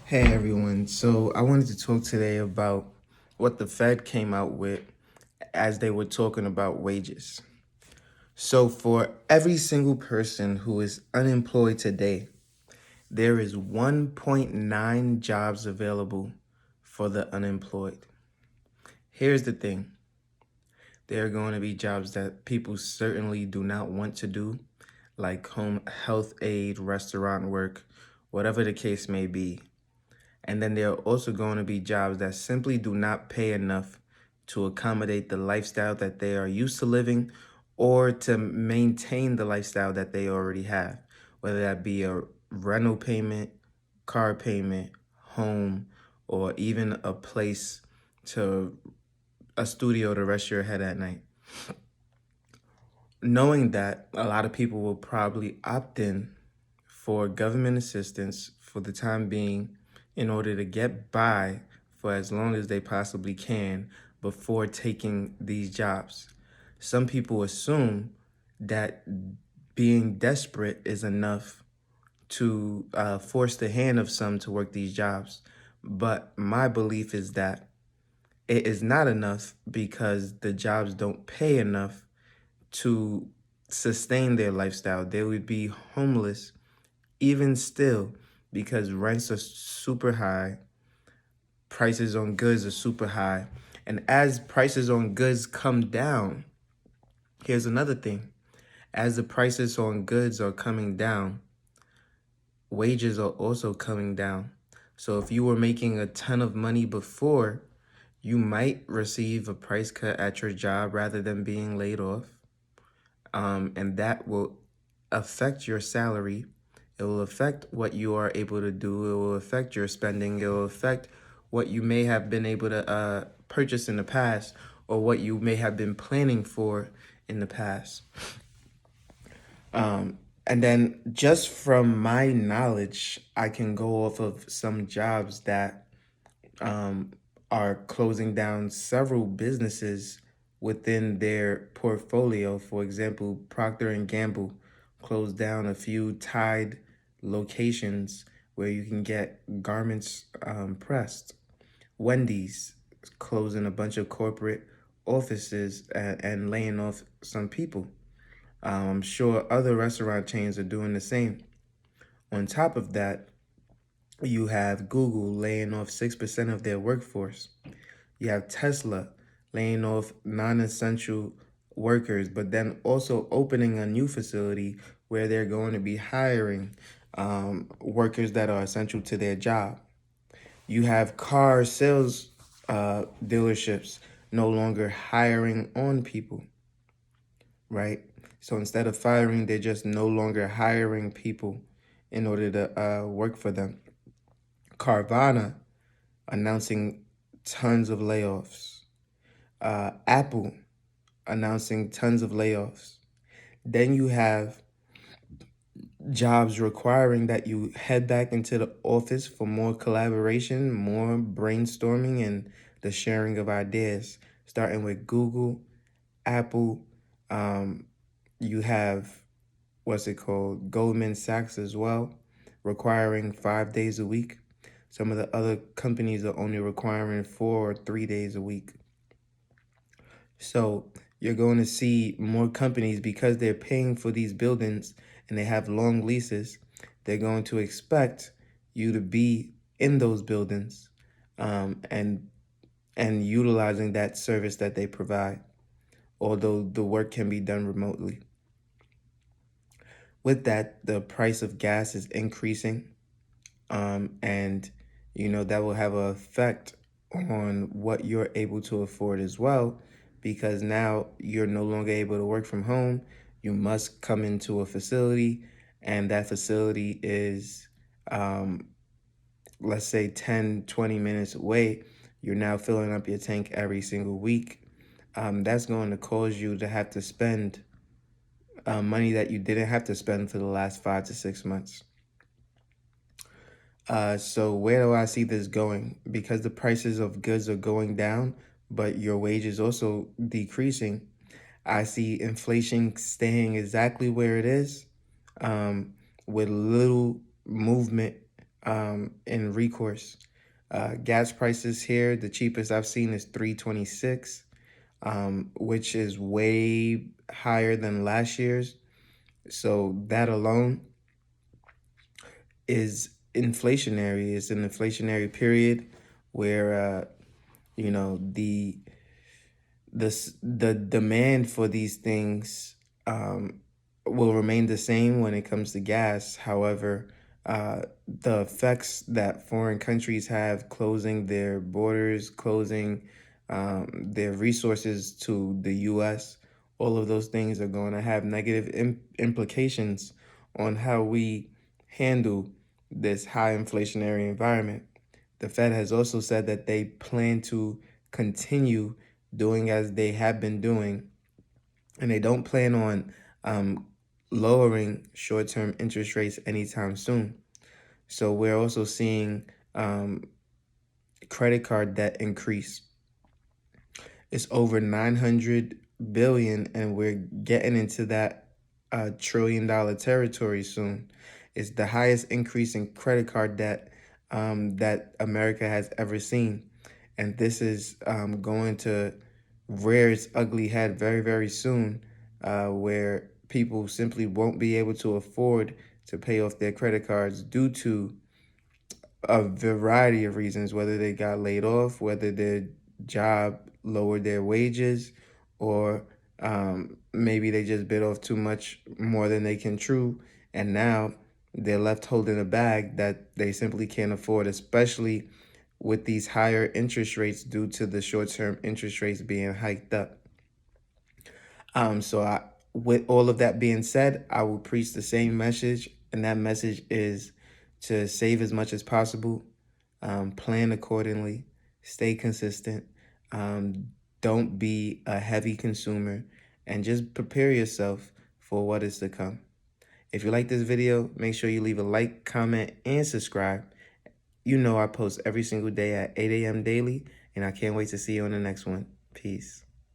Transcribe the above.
Hey everyone, so I wanted to talk today about what the Fed came out with as they were talking about wages. So, for every single person who is unemployed today, there is 1.9 jobs available for the unemployed. Here's the thing, there are going to be jobs that people certainly do not want to do, like home health aid, restaurant work, whatever the case may be. And then there are also going to be jobs that simply do not pay enough to accommodate the lifestyle that they are used to living or to maintain the lifestyle that they already have, whether that be a rental payment, car payment, home, or even a place to a studio to rest your head at night. Knowing that a lot of people will probably opt in for government assistance for the time being in order to get by for as long as they possibly can before taking these jobs. Some people assume that being desperate is enough to force the hand of some to work these jobs. But my belief is that it is not enough because the jobs don't pay enough to sustain their lifestyle. They would be homeless even still because rents are super high, prices on goods are super high. And as prices on goods come down, here's another thing. As the prices on goods are coming down, wages are also coming down. So if you were making a ton of money before, you might receive a price cut at your job rather than being laid off. And that will affect your salary. It will affect what you are able to do. It will affect your spending. It will affect what you may have been able to purchase in the past or what you may have been planning for in the past. And then just from my knowledge, I can go off of some jobs that um, are closing down several businesses within their portfolio. For example, Procter and Gamble closed down a few Tide locations where you can get garments pressed. Wendy's closing a bunch of corporate offices and laying off some people. I'm sure other restaurant chains are doing the same. On top of that, you have Google laying off 6% of their workforce. You have Tesla laying off non-essential workers, but then also opening a new facility where they're going to be hiring workers that are essential to their job. You have car sales dealerships no longer hiring on people, right? So instead of firing, they're just no longer hiring people in order to work for them. Carvana announcing tons of layoffs. Apple announcing tons of layoffs. Then you have jobs requiring that you head back into the office for more collaboration, more brainstorming, and the sharing of ideas, starting with Google, Apple. You have, what's it called, Goldman Sachs as well, requiring 5 days a week. Some of the other companies are only requiring 4 or 3 days a week. So you're going to see more companies because they're paying for these buildings and they have long leases. They're going to expect you to be in those buildings and utilizing that service that they provide, although the work can be done remotely. With that, the price of gas is increasing, and that will have an effect on what you're able to afford as well, because now you're no longer able to work from home. You must come into a facility, and that facility is, let's say 10-20 minutes away. You're now filling up your tank every single week. That's going to cause you to have to spend money that you didn't have to spend for the last 5 to 6 months. So where do I see this going? Because the prices of goods are going down, but your wages also decreasing. I see inflation staying exactly where it is, with little movement in recourse. Gas prices here, the cheapest I've seen is 326, which is way higher than last year's. So that alone is inflationary. It's an inflationary period where you know the demand for these things will remain the same when it comes to gas. However, the effects that foreign countries have closing their borders, closing their resources to the U.S., all of those things are going to have negative implications on how we handle this high inflationary environment. The Fed has also said that they plan to continue doing as they have been doing, and they don't plan on lowering short-term interest rates anytime soon. So we're also seeing credit card debt increase. It's over 900 billion, and we're getting into that $1 trillion territory soon. It's the highest increase in credit card debt that America has ever seen. And this is going to rear its ugly head very, very soon, where people simply won't be able to afford to pay off their credit cards due to a variety of reasons, whether they got laid off, whether their job lowered their wages, or maybe they just bit off too much more than they can chew, and now they're left holding a bag that they simply can't afford, especially with these higher interest rates due to the short-term interest rates being hiked up. With all of that being said, I will preach the same message, and that message is to save as much as possible, plan accordingly, stay consistent, don't be a heavy consumer, and just prepare yourself for what is to come. If you like this video, make sure you leave a like, comment, and subscribe. You know I post every single day at 8 a.m. daily, and I can't wait to see you on the next one. Peace.